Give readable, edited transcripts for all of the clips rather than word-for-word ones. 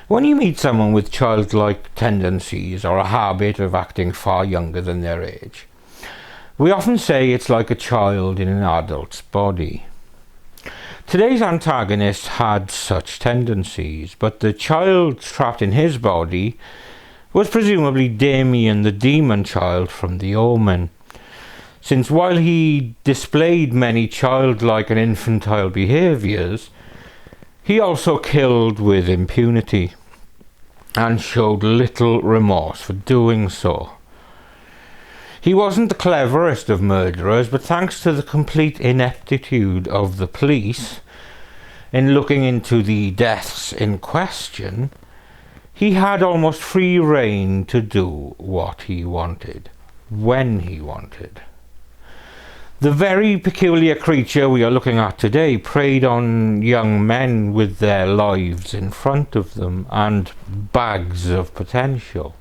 When you meet someone with childlike tendencies or a habit of acting far younger than their age, we often say it's like a child in an adult's body. Today's antagonist had such tendencies, but the child trapped in his body was presumably Damien, the demon child from The Omen, since while he displayed many childlike and infantile behaviours, he also killed with impunity and showed little remorse for doing so. He wasn't the cleverest of murderers, but thanks to the complete ineptitude of the police in looking into the deaths in question, he had almost free rein to do what he wanted, when he wanted. The very peculiar creature we are looking at today preyed on young men with their lives in front of them and bags of potential.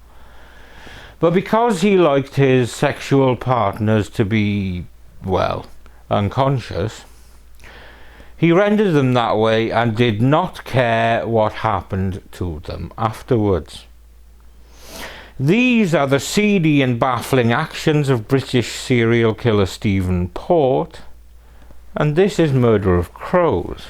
But because he liked his sexual partners to be, well, unconscious, he rendered them that way and did not care what happened to them afterwards. These are the seedy and baffling actions of British serial killer Stephen Port, and this is Murder of Crows.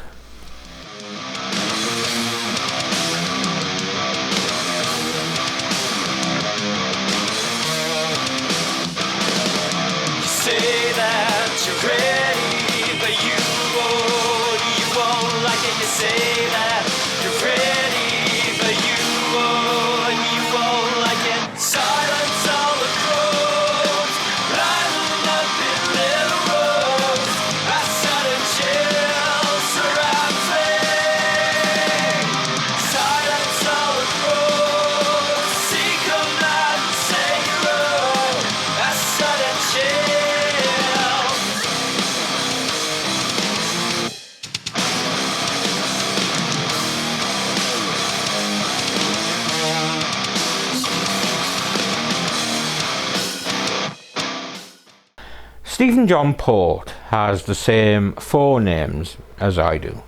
Stephen John Port has the same forenames as I do,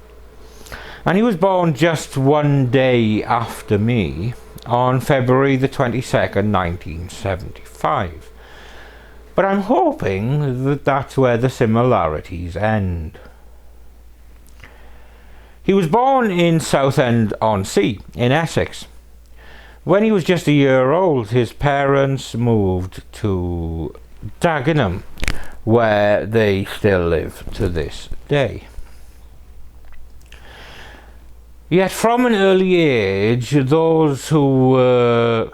and he was born just one day after me on February the 22nd, 1975. But I'm hoping that that's where the similarities end. He was born in Southend-on-Sea in Essex. When he was just a year old, his parents moved to Dagenham, where they still live to this day. Yet from an early age, those who were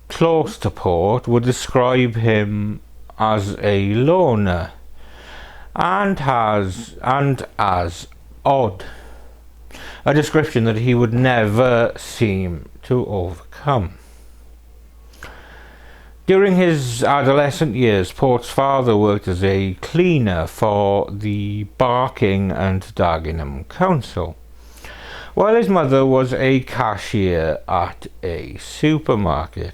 close to Port would describe him as a loner and as odd, a description that he would never seem to overcome. During his adolescent years, Port's father worked as a cleaner for the Barking and Dagenham Council, while his mother was a cashier at a supermarket.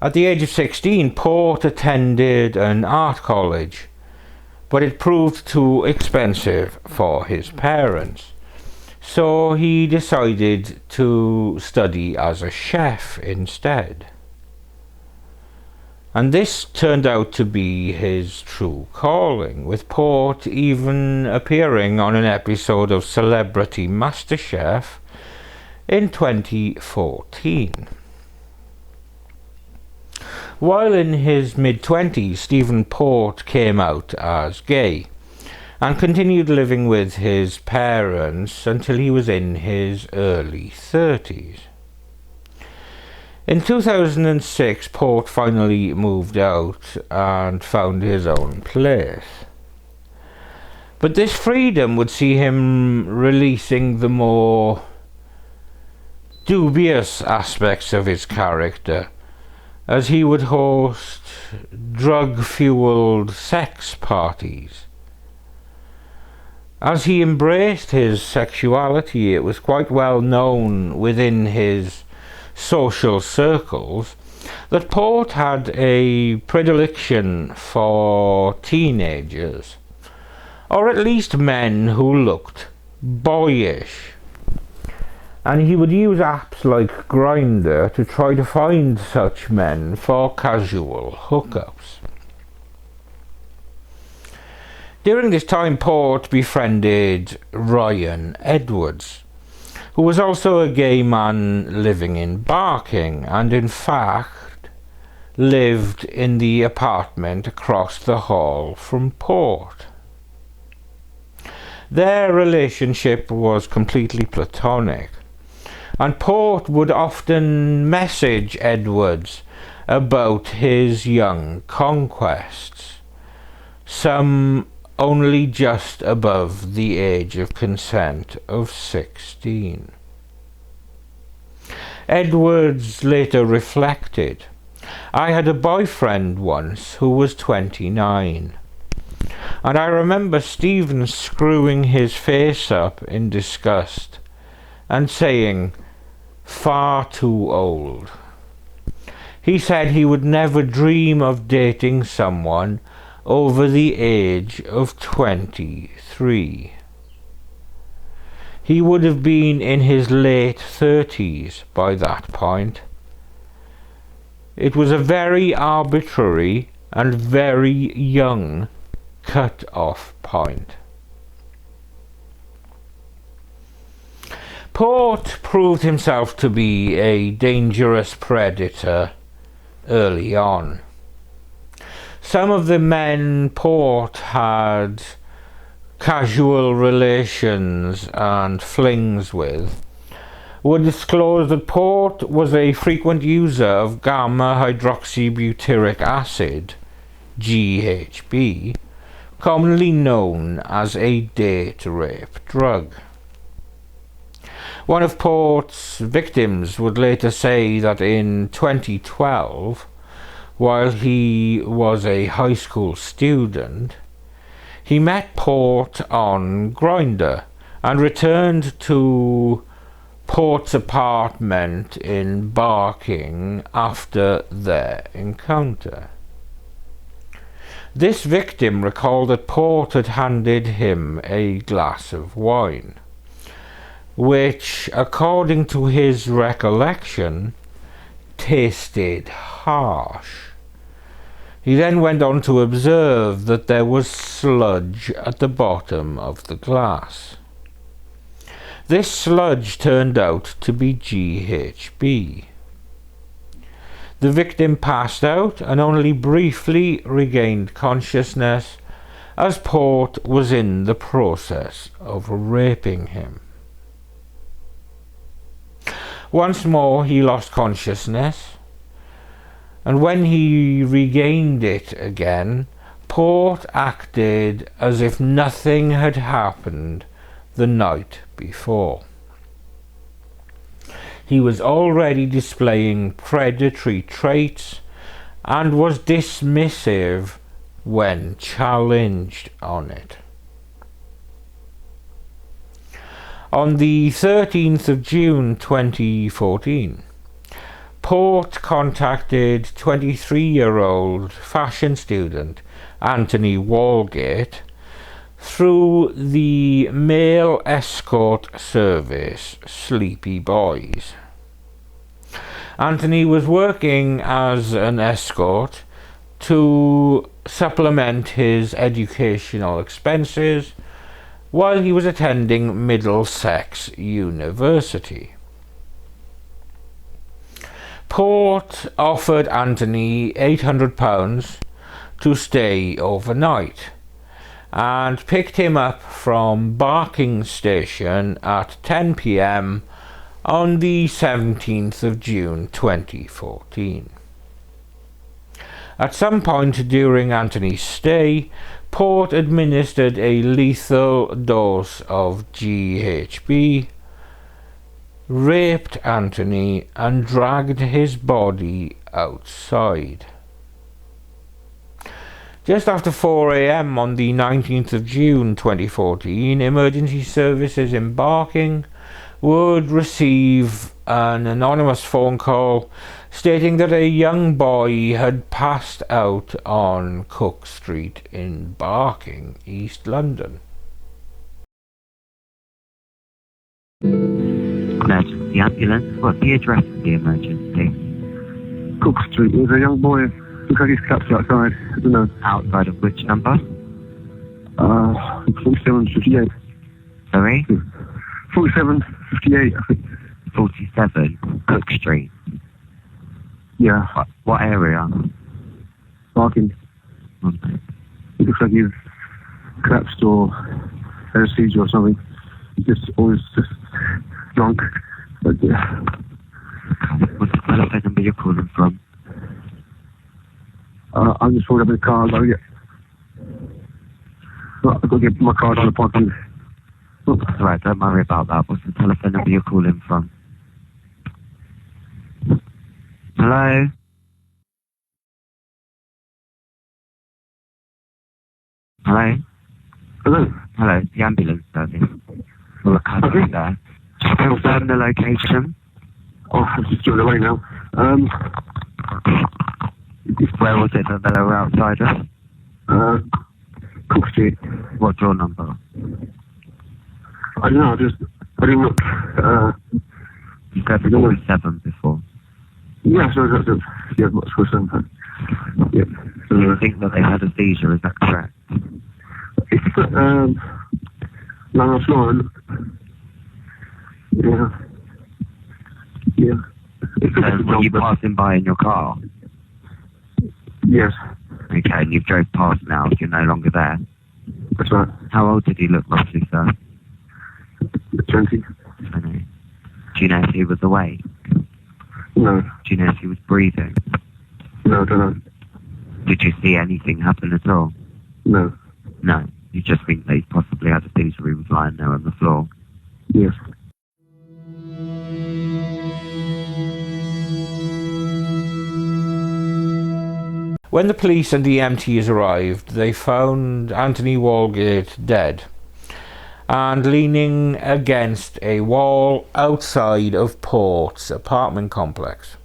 At the age of 16, Port attended an art college, but it proved too expensive for his parents. So he decided to study as a chef instead. And this turned out to be his true calling, with Port even appearing on an episode of Celebrity MasterChef in 2014. While in his mid-20s, Stephen Port came out as gay and continued living with his parents until he was in his early 30s. In 2006, Port finally moved out and found his own place. But this freedom would see him releasing the more dubious aspects of his character, as he would host drug-fueled sex parties. As he embraced his sexuality, it was quite well known within his social circles that Port had a predilection for teenagers, or at least men who looked boyish. and he would use apps like Grindr to try to find such men for casual hookups. During this time, Port befriended Ryan Edwards, who was also a gay man living in Barking, and in fact lived in the apartment across the hall from Port. Their relationship was completely platonic, and Port would often message Edwards about his young conquests, some only just above the age of consent of 16. Edwards later reflected, "I had a boyfriend once who was 29. And I remember Stephen screwing his face up in disgust and saying, 'Far too old.' He said he would never dream of dating someone over the age of 23. He would have been in his late 30s by that point. It was a very arbitrary and very young cut-off point." Port proved himself to be a dangerous predator early on. Some of the men Port had casual relations and flings with would disclose that Port was a frequent user of gamma-hydroxybutyric acid, GHB, commonly known as a date rape drug. One of Port's victims would later say that in 2012, while he was a high school student, he met Port on Grindr and returned to Port's apartment in Barking after their encounter. This victim recalled that Port had handed him a glass of wine, which, according to his recollection, tasted harsh. He then went on to observe that there was sludge at the bottom of the glass. This sludge turned out to be GHB. The victim passed out and only briefly regained consciousness as Port was in the process of raping him. Once more he lost consciousness, and when he regained it again, Port acted as if nothing had happened the night before. He was already displaying predatory traits and was dismissive when challenged on it. On the 13th of June 2014, Port contacted 23-year-old fashion student Anthony Walgate through the male escort service Sleepy Boys. Anthony was working as an escort to supplement his educational expenses while he was attending Middlesex University. Port offered Anthony £800 to stay overnight and picked him up from Barking Station at 10 p.m. on the 17th of June 2014. At some point during Anthony's stay, Port administered a lethal dose of GHB, raped Anthony and dragged his body outside. Just after 4 a.m. on the 19th of June 2014, emergency services in Barking would receive an anonymous phone call stating that a young boy had passed out on Cook Street in Barking, East London. Emergency ambulance. What's the address of the emergency? Cook Street. There's a young boy. Looks like he's collapsed outside. I don't know. Outside of which number? 4758. Sorry? 4758, I think. 47 Cook Street. Yeah. What area? Barking. Okay. It looks like he's collapsed or had a seizure or something. He's just always just drunk. But yeah. What's the telephone number you're calling from? I'm just pulled up in the car. I've got to get my car on the parking. That's right, don't worry about that. What's the telephone number you're calling from? Hello? Hello? Hello? Hello, the ambulance service. Well, I can't see there. Just confirm the location. Oh, I'm just doing away now. Where was it that they were outside of? Cook Street. What door number? I don't know, I didn't look. You said 47 before. Yeah, so yeah, what's 47? Yeah. Do you think that they had a seizure, is that correct? It's, no, it's not. Yeah. Yeah. So were you passing by in your car? Yes. Okay, and you've drove past now, you're no longer there. That's right. How old did he look roughly, sir? 20. 20. Do you know if he was awake? No. Do you know if he was breathing? No, I don't know. Did you see anything happen at all? No. No. You just think that he possibly had a seizure, he was lying there on the floor? Yes. When the police and the EMTs arrived, they found Anthony Walgate dead and leaning against a wall outside of Port's apartment complex.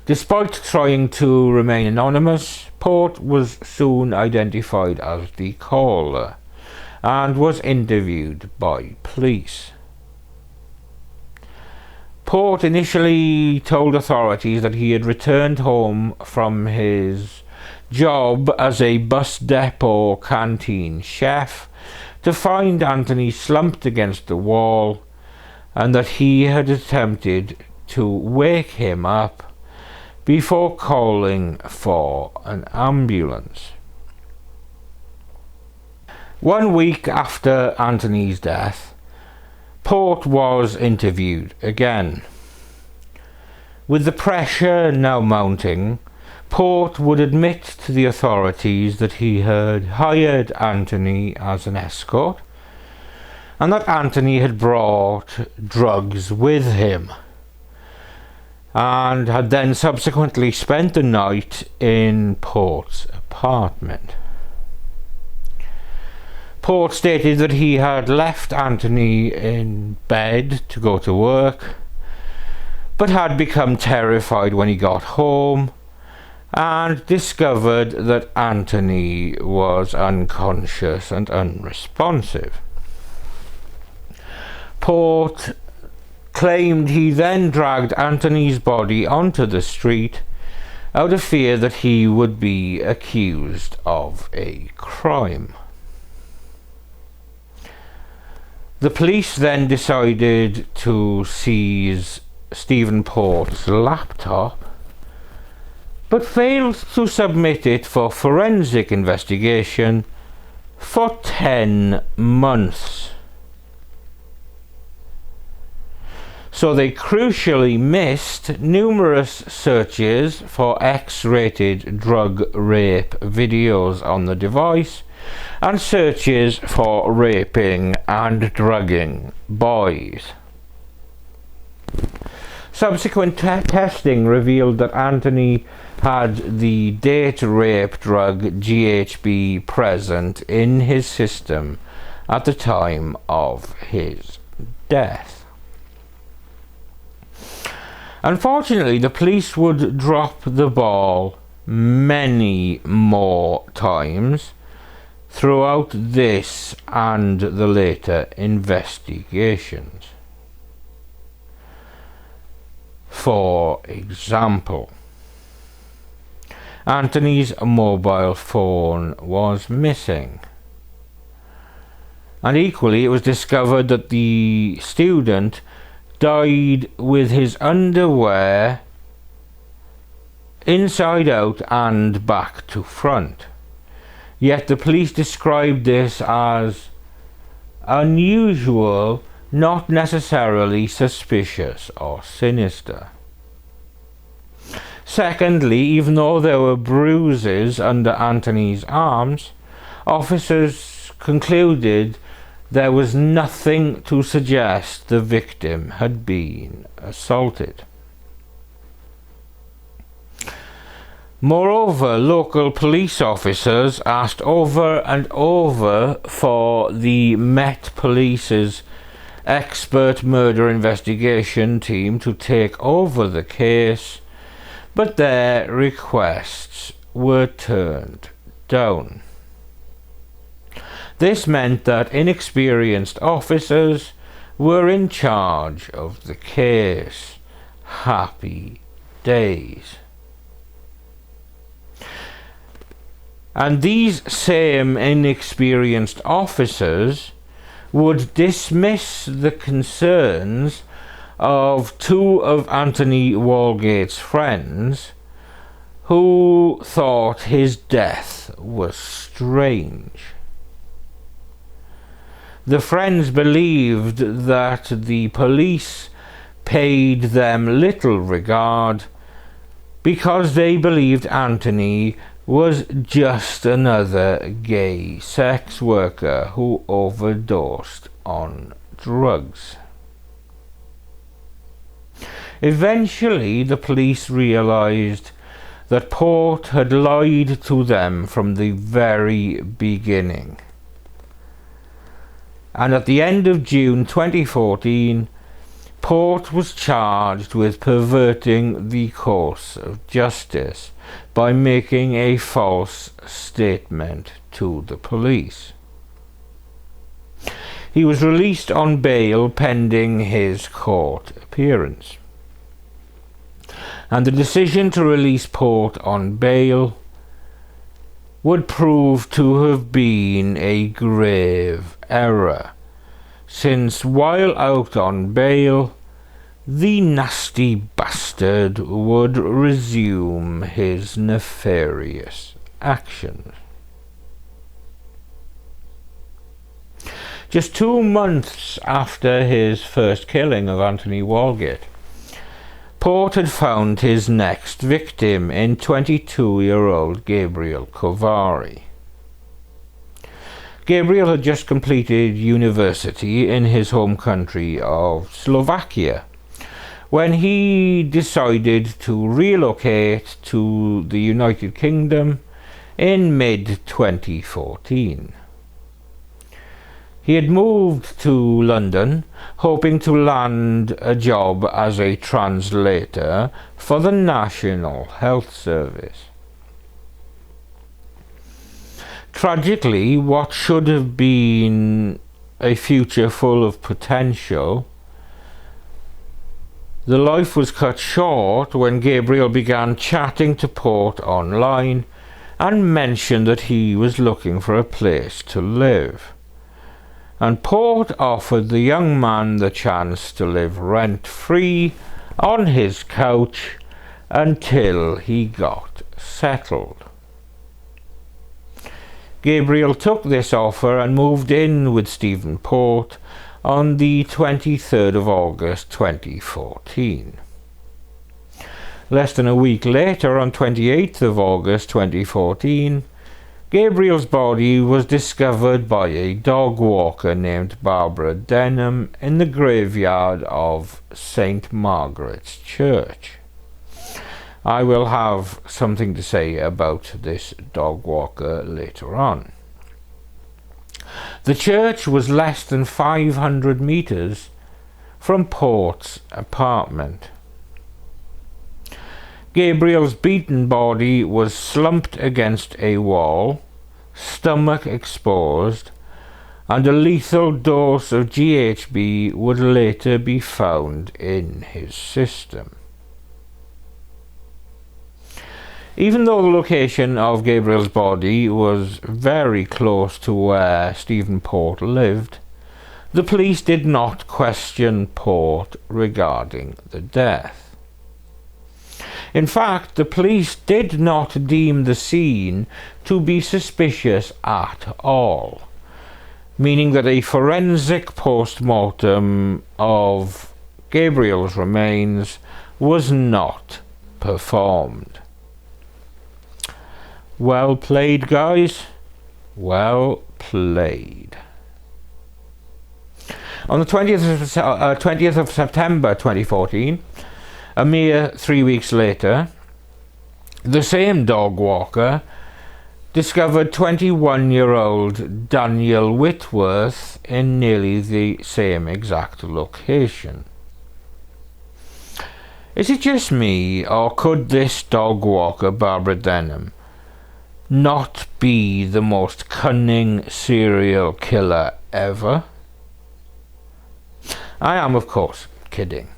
Despite trying to remain anonymous, Port was soon identified as the caller and was interviewed by police. Port initially told authorities that he had returned home from his job as a bus depot canteen chef to find Anthony slumped against the wall and that he had attempted to wake him up before calling for an ambulance. 1 week after Anthony's death, Port was interviewed again. With the pressure now mounting, Port would admit to the authorities that he had hired Anthony as an escort and that Anthony had brought drugs with him and had then subsequently spent the night in Port's apartment. Port stated that he had left Anthony in bed to go to work, but had become terrified when he got home and discovered that Anthony was unconscious and unresponsive. Port claimed he then dragged Anthony's body onto the street out of fear that he would be accused of a crime. The police then decided to seize Stephen Port's laptop, but failed to submit it for forensic investigation for 10 months. So they crucially missed numerous searches for X-rated drug rape videos on the device and searches for raping and drugging boys. Subsequent testing revealed that Anthony had the date rape drug GHB present in his system at the time of his death. Unfortunately, the police would drop the ball many more times throughout this and the later investigations. For example, Anthony's mobile phone was missing. And equally, it was discovered that the student died with his underwear inside out and back to front. Yet the police described this as unusual, not necessarily suspicious or sinister. Secondly, even though there were bruises under Anthony's arms, officers concluded there was nothing to suggest the victim had been assaulted. Moreover, local police officers asked over and over for the Met Police's expert murder investigation team to take over the case, but their requests were turned down. This meant that inexperienced officers were in charge of the case. Happy days. And these same inexperienced officers would dismiss the concerns of two of Anthony Walgate's friends who thought his death was strange. The friends believed that the police paid them little regard because they believed Anthony was just another gay sex worker who overdosed on drugs. Eventually, the police realized that Port had lied to them from the very beginning. And at the end of June 2014, Port was charged with perverting the course of justice by making a false statement to the police. He was released on bail pending his court appearance. And the decision to release Port on bail would prove to have been a grave error, since while out on bail, the nasty bastard would resume his nefarious actions. Just 2 months after his first killing of Anthony Walgate, Port had found his next victim in 22-year-old Gabriel Kovari. Gabriel had just completed university in his home country of Slovakia when he decided to relocate to the United Kingdom in mid-2014. He had moved to London, hoping to land a job as a translator for the National Health Service. Tragically, what should have been a future full of potential, the life was cut short when Gabriel began chatting to Port online and mentioned that he was looking for a place to live. And Port offered the young man the chance to live rent-free on his couch until he got settled. Gabriel took this offer and moved in with Stephen Port on the 23rd of August 2014. Less than a week later, on 28th of August 2014, Gabriel's body was discovered by a dog walker named Barbara Denham in the graveyard of St. Margaret's Church. I will have something to say about this dog walker later on. The church was less than 500 meters from Port's apartment. Gabriel's beaten body was slumped against a wall, stomach exposed, and a lethal dose of GHB would later be found in his system. Even though the location of Gabriel's body was very close to where Stephen Port lived, the police did not question Port regarding the death. In fact, the police did not deem the scene to be suspicious at all, meaning that a forensic post-mortem of Gabriel's remains was not performed. Well played, guys. Well played. On the 20th of September 2014, a mere 3 weeks later, the same dog walker discovered 21-year-old Daniel Whitworth in nearly the same exact location. Is it just me, or could this dog walker, Barbara Denham, not be the most cunning serial killer ever? I am, of course, kidding.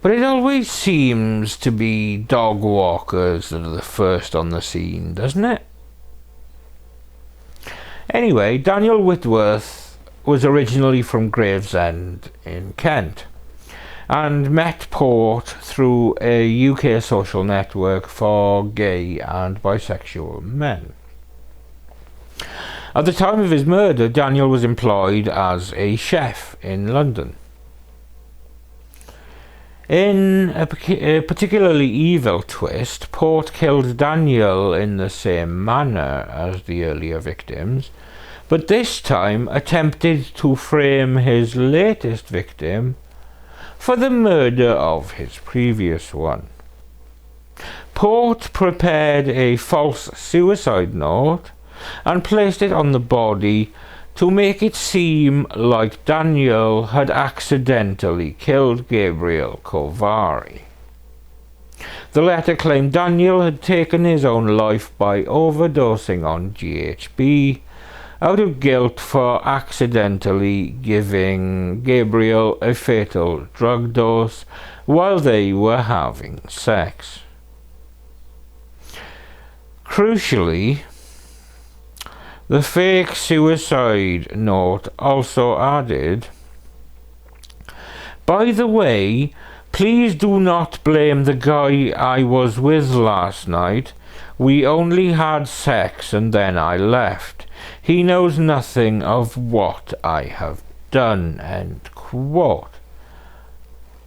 But it always seems to be dog walkers that are the first on the scene, doesn't it? Anyway, Daniel Whitworth was originally from Gravesend in Kent, and met Port through a UK social network for gay and bisexual men. At the time of his murder, Daniel was employed as a chef in London. In a particularly evil twist, Port killed Daniel in the same manner as the earlier victims, but this time attempted to frame his latest victim for the murder of his previous one. Port prepared a false suicide note and placed it on the body to make it seem like Daniel had accidentally killed Gabriel Kovari. The letter claimed Daniel had taken his own life by overdosing on GHB out of guilt for accidentally giving Gabriel a fatal drug dose while they were having sex. Crucially, the fake suicide note also added, "By the way, please do not blame the guy I was with last night. We only had sex and then I left. He knows nothing of what I have done." End quote.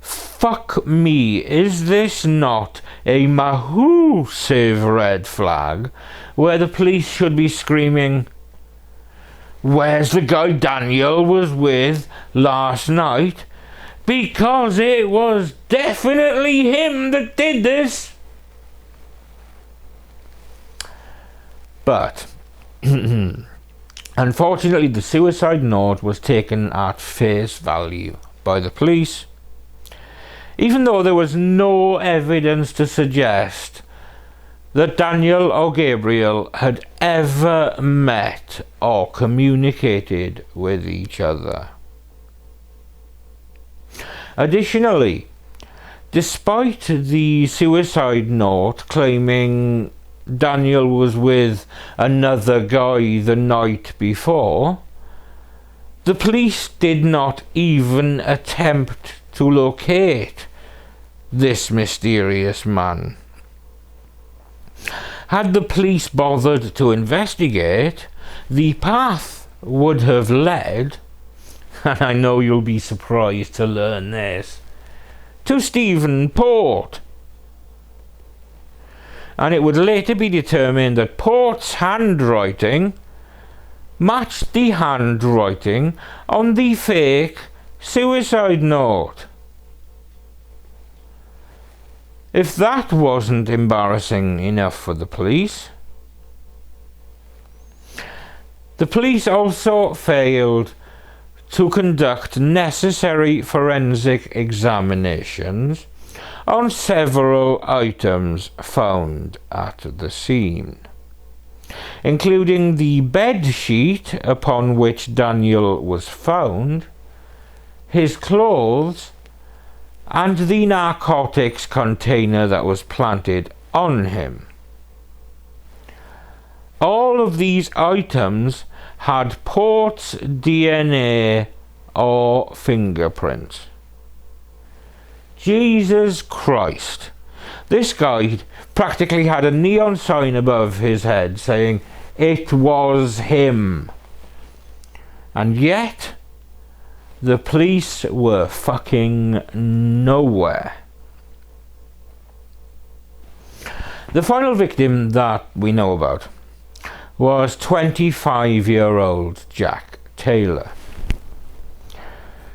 Fuck me, is this not a massive red flag where the police should be screaming, "Where's the guy Daniel was with last night?" Because it was definitely him that did this. But unfortunately, the suicide note was taken at face value by the police, even though there was no evidence to suggest that Daniel or Gabriel had ever met or communicated with each other. Additionally, despite the suicide note claiming Daniel was with another guy the night before, the police did not even attempt to locate this mysterious man. Had the police bothered to investigate, the path would have led, and I know you'll be surprised to learn this, to Stephen Port. And it would later be determined that Port's handwriting matched the handwriting on the fake suicide note. If that wasn't embarrassing enough for the police, the police also failed to conduct necessary forensic examinations on several items found at the scene, including the bed sheet upon which Daniel was found, his clothes, and the narcotics container that was planted on him. All of these items had Port's DNA or fingerprints. Jesus Christ. This guy practically had a neon sign above his head saying it was him. And yet, the police were fucking nowhere. The final victim that we know about was 25-year-old Jack Taylor.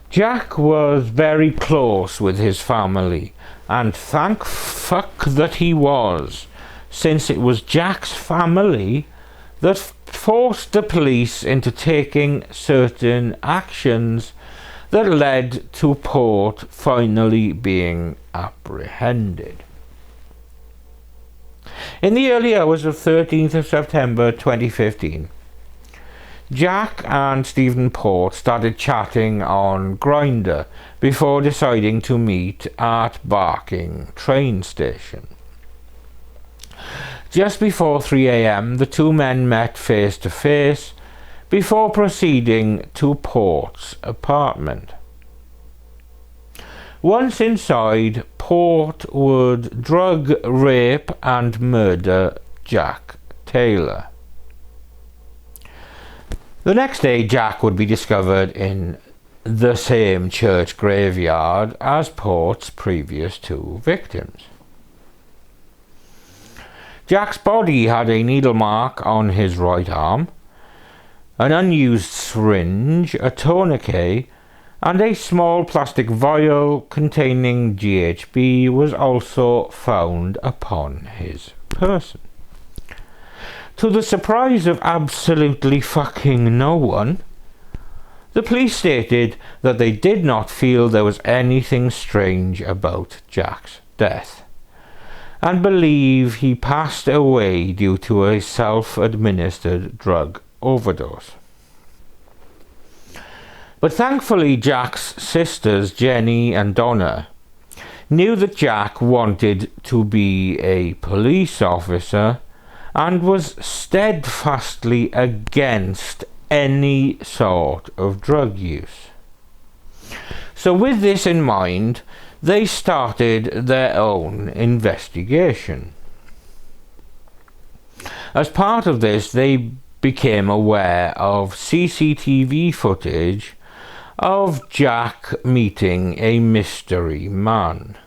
Jack was very close with his family, and thank fuck that he was, since it was Jack's family that forced the police into taking certain actions that led to Port finally being apprehended. In the early hours of 13th of September 2015, Jack and Stephen Port started chatting on Grindr before deciding to meet at Barking train station. Just before 3 a.m, the two men met face to face before proceeding to Port's apartment. Once inside, Port would drug, rape and murder Jack Taylor. The next day, Jack would be discovered in the same church graveyard as Port's previous two victims. Jack's body had a needle mark on his right arm, an unused syringe, a tourniquet, and a small plastic vial containing GHB was also found upon his person. To the surprise of absolutely fucking no one, the police stated that they did not feel there was anything strange about Jack's death, and believe he passed away due to a self-administered drug overdose. But thankfully, Jack's sisters, Jenny and Donna, knew that Jack wanted to be a police officer and was steadfastly against any sort of drug use. So with this in mind, they started their own investigation. As part of this, they became aware of CCTV footage of Jack meeting a mystery man.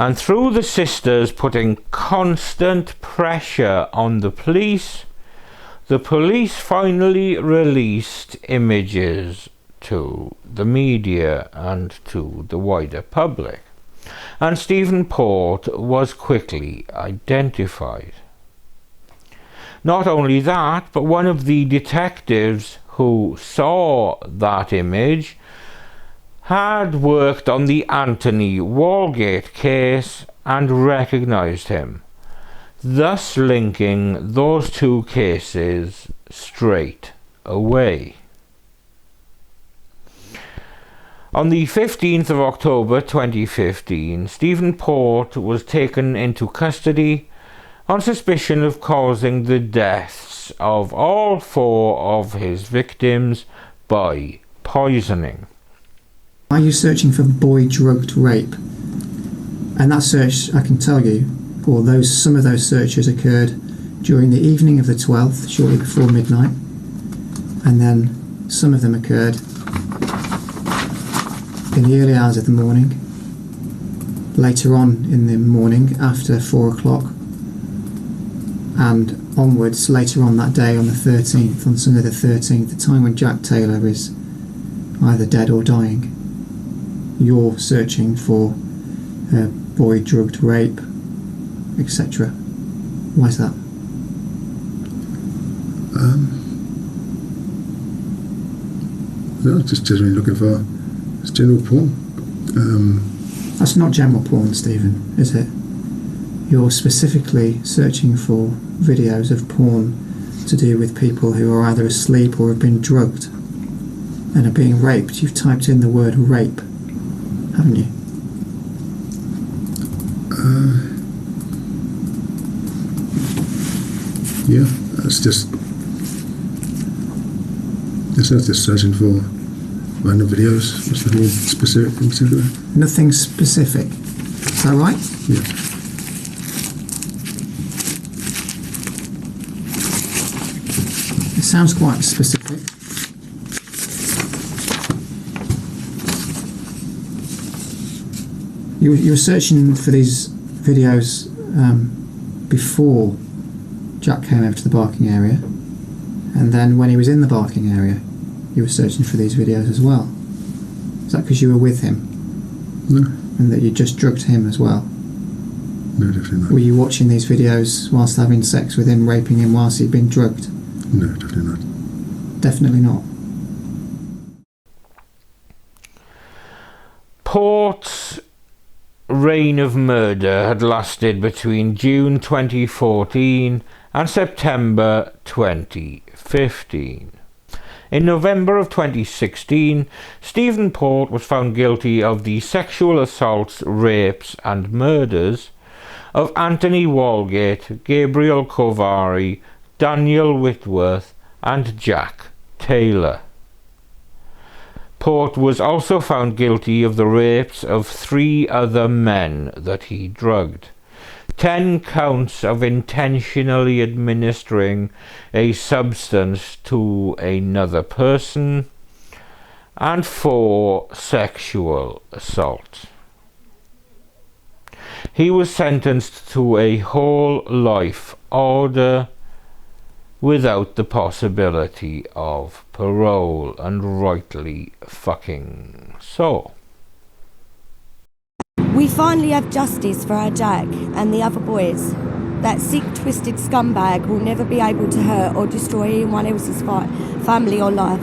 And through the sisters putting constant pressure on the police finally released images to the media and to the wider public. And Stephen Port was quickly identified. Not only that, but one of the detectives who saw that image had worked on the Anthony Walgate case and recognised him, thus linking those two cases straight away. On the 15th of October 2015, Stephen Port was taken into custody on suspicion of causing the deaths of all 4 of his victims by poisoning. Are you searching for boy drugged rape? And that search, I can tell you, or some of those searches occurred during the evening of the 12th, shortly before midnight, and then some of them occurred in the early hours of the morning, later on in the morning after 4 o'clock, and onwards later on that day on the 13th, on Sunday the 13th, the time when Jack Taylor is either dead or dying. You're searching for boy drugged rape, etc. Why is that? No, just generally looking for general porn. That's not general porn, Stephen, is it? You're specifically searching for videos of porn to do with people who are either asleep or have been drugged and are being raped. You've typed in the word rape, haven't you? Yeah, that's just searching for random videos. There's nothing specific in particular. Nothing specific. Is that right? Yeah. It sounds quite specific. You were searching for these videos before Jack came over to the barking area, and then when he was in the barking area, you were searching for these videos as well. Is that because you were with him? No. And that you just drugged him as well? No, definitely not. Were you watching these videos whilst having sex with him, raping him whilst he'd been drugged? No, definitely not. Definitely not. Port's reign of murder had lasted between June 2014 and September 2015. In November of 2016, Stephen Port was found guilty of the sexual assaults, rapes and murders of Anthony Walgate, Gabriel Kovari, Daniel Whitworth and Jack Taylor. Port was also found guilty of the rapes of 3 other men that he drugged, 10 counts of intentionally administering a substance to another person, and 4 sexual assaults. He was sentenced to a whole life order without the possibility of parole, and rightly fucking so. We finally have justice for our Jack and the other boys. That sick, twisted scumbag will never be able to hurt or destroy anyone else's family or life.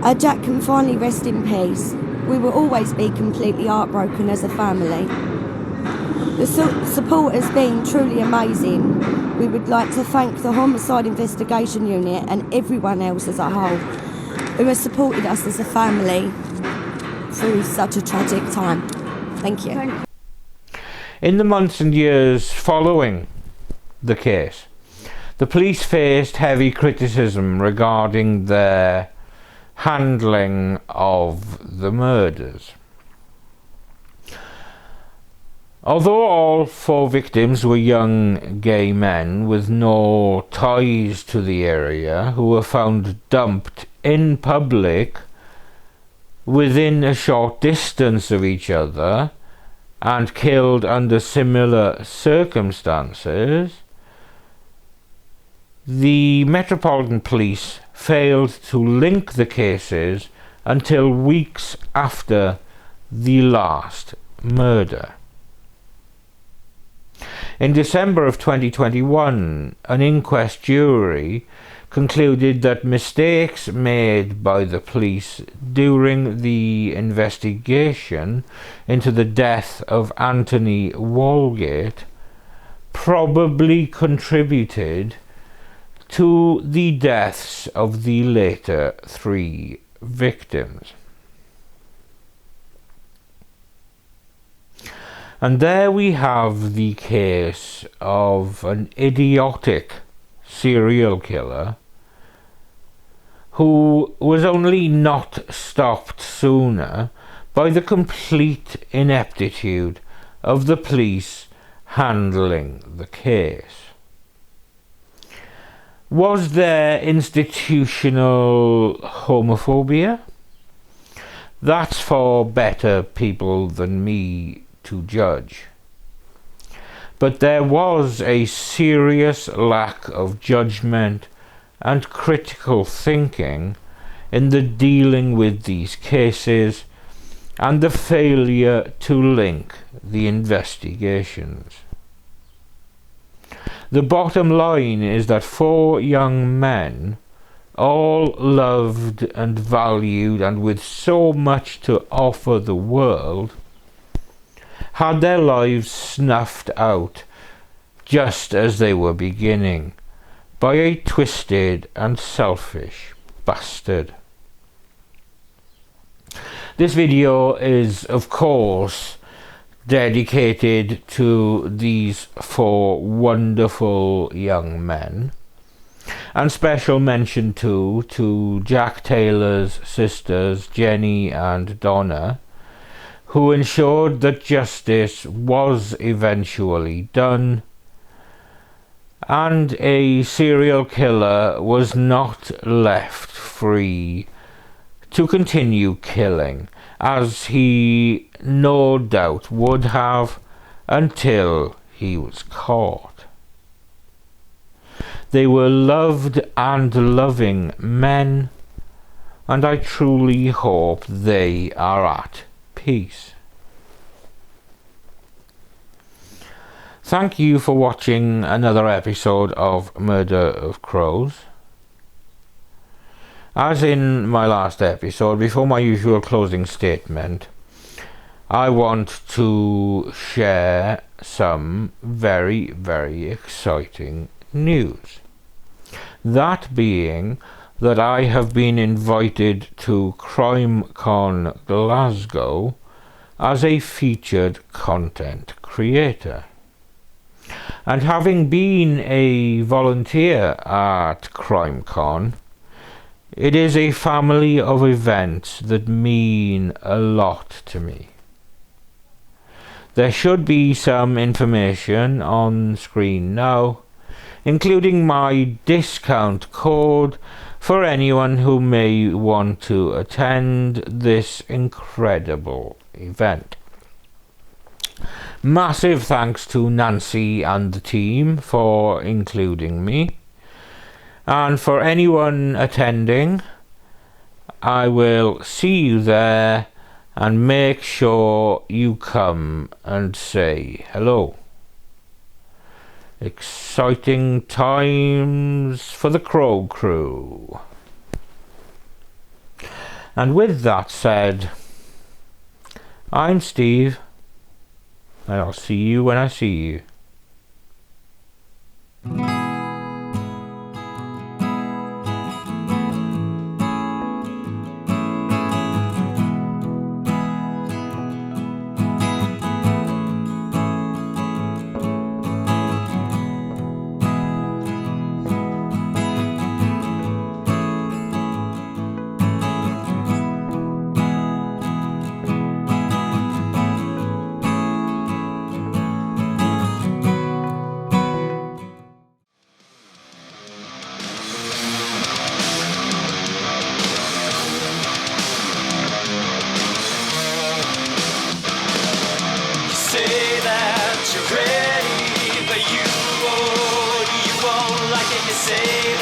Our Jack can finally rest in peace. We will always be completely heartbroken as a family. The support has been truly amazing. We would like to thank the Homicide Investigation Unit and everyone else as a whole who has supported us as a family through such a tragic time. Thank you. In the months and years following the case, the police faced heavy criticism regarding their handling of the murders. Although all 4 victims were young gay men with no ties to the area who were found dumped in public within a short distance of each other, and killed under similar circumstances, the Metropolitan Police failed to link the cases until weeks after the last murder. In December of 2021, an inquest jury concluded that mistakes made by the police during the investigation into the death of Anthony Walgate probably contributed to the deaths of the later 3 victims. And there we have the case of an idiotic serial killer who was only not stopped sooner by the complete ineptitude of the police handling the case. Was there institutional homophobia? That's for better people than me to judge. But there was a serious lack of judgment and critical thinking in the dealing with these cases and the failure to link the investigations. The bottom line is that 4 young men, all loved and valued and with so much to offer the world, had their lives snuffed out just as they were beginning by a twisted and selfish bastard. This video is, of course, dedicated to these 4 wonderful young men, and special mention too to Jack Taylor's sisters Jenny and Donna, who ensured that justice was eventually done and a serial killer was not left free to continue killing, as he no doubt would have until he was caught. They were loved and loving men, and I truly hope they are at peace. Thank you for watching another episode of Murder of Crows. As in my last episode, before my usual closing statement, I want to share some very, very exciting news. That being that I have been invited to CrimeCon Glasgow as a featured content creator. And having been a volunteer at CrimeCon, it is a family of events that mean a lot to me. There should be some information on screen now, including my discount code for anyone who may want to attend this incredible event. Massive thanks to Nancy and the team for including me. And for anyone attending, I will see you there, and make sure you come and say hello. Exciting times for the Crow Crew. And with that said, I'm Steve, and I'll see you when I see you. say